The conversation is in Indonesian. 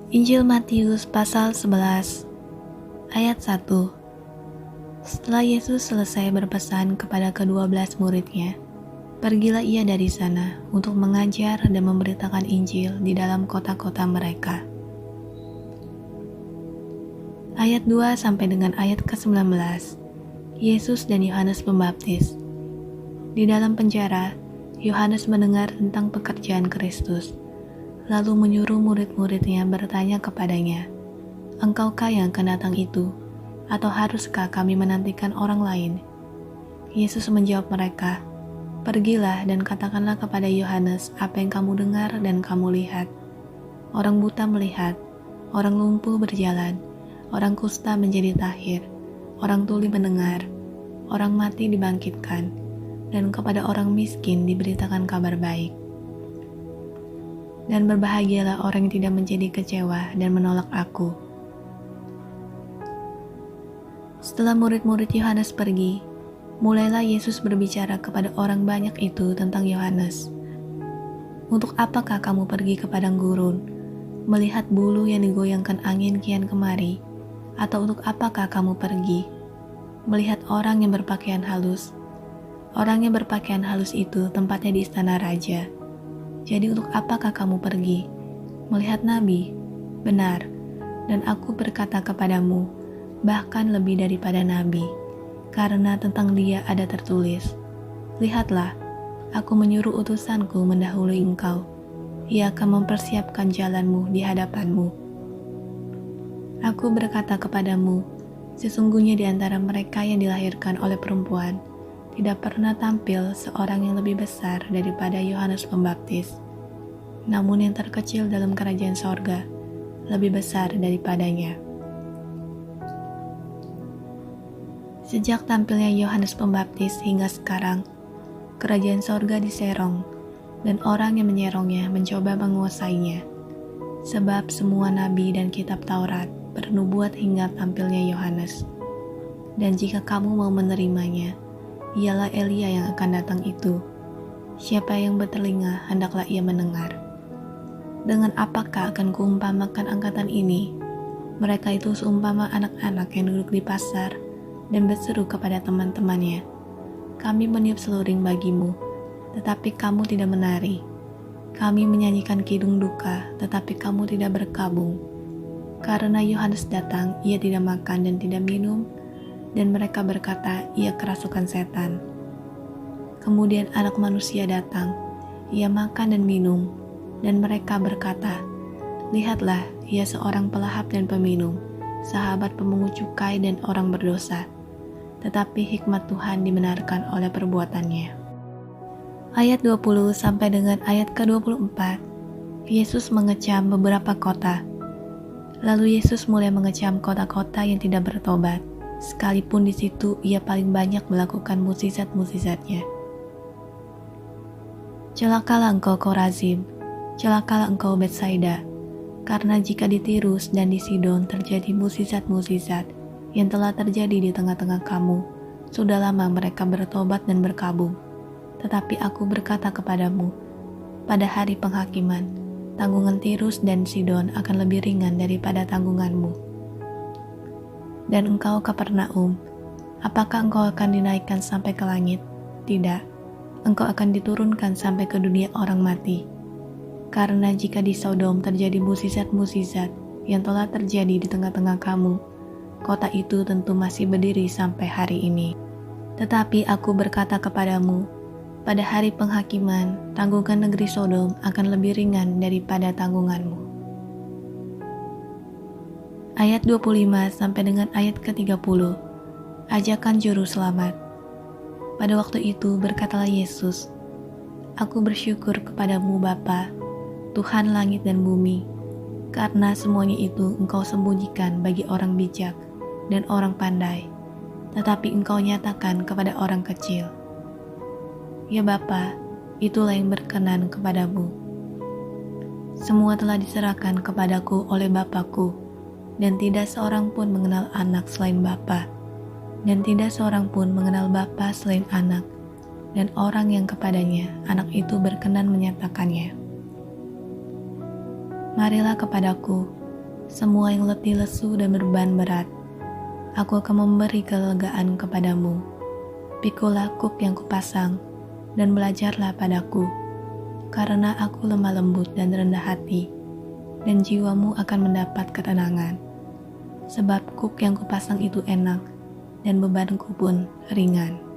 Injil Matius pasal 11 ayat 1. Setelah Yesus selesai berpesan kepada ke-12 muridnya, pergilah ia dari sana untuk mengajar dan memberitakan Injil di dalam kota-kota mereka. Ayat 2 sampai dengan ayat ke-19. Yesus dan Yohanes Pembaptis. Di dalam penjara, Yohanes mendengar tentang pekerjaan Kristus, lalu menyuruh murid-muridnya bertanya kepadanya, "Engkaukah yang akan datang itu, atau haruskah kami menantikan orang lain?" Yesus menjawab mereka, "Pergilah dan katakanlah kepada Yohanes apa yang kamu dengar dan kamu lihat. Orang buta melihat, orang lumpuh berjalan, orang kusta menjadi tahir, orang tuli mendengar, orang mati dibangkitkan, dan kepada orang miskin diberitakan kabar baik. Dan berbahagialah orang yang tidak menjadi kecewa dan menolak aku." Setelah murid-murid Yohanes pergi, mulailah Yesus berbicara kepada orang banyak itu tentang Yohanes. "Untuk apakah kamu pergi ke padang gurun, melihat bulu yang digoyangkan angin kian kemari? Atau untuk apakah kamu pergi, melihat orang yang berpakaian halus? Orang yang berpakaian halus itu tempatnya di istana raja. Jadi untuk apakah kamu pergi, melihat nabi? Benar, dan aku berkata kepadamu, bahkan lebih daripada nabi, karena tentang dia ada tertulis, 'Lihatlah, aku menyuruh utusanku mendahului engkau, ia akan mempersiapkan jalanmu di hadapanmu.' Aku berkata kepadamu, sesungguhnya di antara mereka yang dilahirkan oleh perempuan, tidak pernah tampil seorang yang lebih besar daripada Yohanes Pembaptis. Namun yang terkecil dalam kerajaan sorga lebih besar daripadanya." Sejak tampilnya Yohanes Pembaptis hingga sekarang, kerajaan sorga diserong, dan orang yang menyerongnya mencoba menguasainya. Sebab semua nabi dan kitab Taurat bernubuat hingga tampilnya Yohanes. Dan jika kamu mau menerimanya, ialah Elia yang akan datang itu. Siapa yang bertelinga, hendaklah ia mendengar. Dengan apakah akan kuumpamakan angkatan ini? Mereka itu seumpama anak-anak yang duduk di pasar dan berseru kepada teman-temannya, "Kami meniup seluring bagimu, tetapi kamu tidak menari. Kami menyanyikan kidung duka, tetapi kamu tidak berkabung. Karena Yohanes datang, ia tidak makan dan tidak minum, dan mereka berkata, ia kerasukan setan. Kemudian Anak Manusia datang, ia makan dan minum, dan mereka berkata, lihatlah, ia seorang pelahap dan peminum, sahabat pemungut cukai dan orang berdosa. Tetapi hikmat Tuhan dibenarkan oleh perbuatannya." Ayat 20 sampai dengan ayat ke-24, Yesus mengecam beberapa kota. Lalu Yesus mulai mengecam kota-kota yang tidak bertobat, sekalipun di situ ia paling banyak melakukan mukjizat-mukjizatnya. "Celakalah engkau Korazim, celakalah engkau Betsaida, karena jika di Tirus dan di Sidon terjadi mukjizat-mukjizat yang telah terjadi di tengah-tengah kamu, sudah lama mereka bertobat dan berkabung. Tetapi aku berkata kepadamu, pada hari penghakiman, tanggungan Tirus dan Sidon akan lebih ringan daripada tanggunganmu. Dan engkau Kapernaum, apakah engkau akan dinaikkan sampai ke langit? Tidak, engkau akan diturunkan sampai ke dunia orang mati. Karena jika di Sodom terjadi mukjizat-mukjizat yang telah terjadi di tengah-tengah kamu, kota itu tentu masih berdiri sampai hari ini. Tetapi aku berkata kepadamu, pada hari penghakiman, tanggungan negeri Sodom akan lebih ringan daripada tanggunganmu." Ayat 25 sampai dengan ayat ke-30. Ajakan juru selamat. Pada waktu itu berkatalah Yesus, "Aku bersyukur kepadamu Bapa, Tuhan langit dan bumi, karena semuanya itu engkau sembunyikan bagi orang bijak dan orang pandai, tetapi engkau nyatakan kepada orang kecil. Ya Bapa, itulah yang berkenan kepadamu. Semua telah diserahkan kepadaku oleh Bapakku, dan tidak seorang pun mengenal anak selain Bapa, dan tidak seorang pun mengenal Bapa selain anak, dan orang yang kepadanya anak itu berkenan menyatakannya. Marilah kepadaku, semua yang letih lesu dan beban berat. Aku akan memberi kelegaan kepadamu. Pikulah kuk yang kupasang, dan belajarlah padaku, karena aku lemah lembut dan rendah hati, dan jiwamu akan mendapat ketenangan. Sebab kuk yang kupasang itu enak, dan bebanku pun ringan.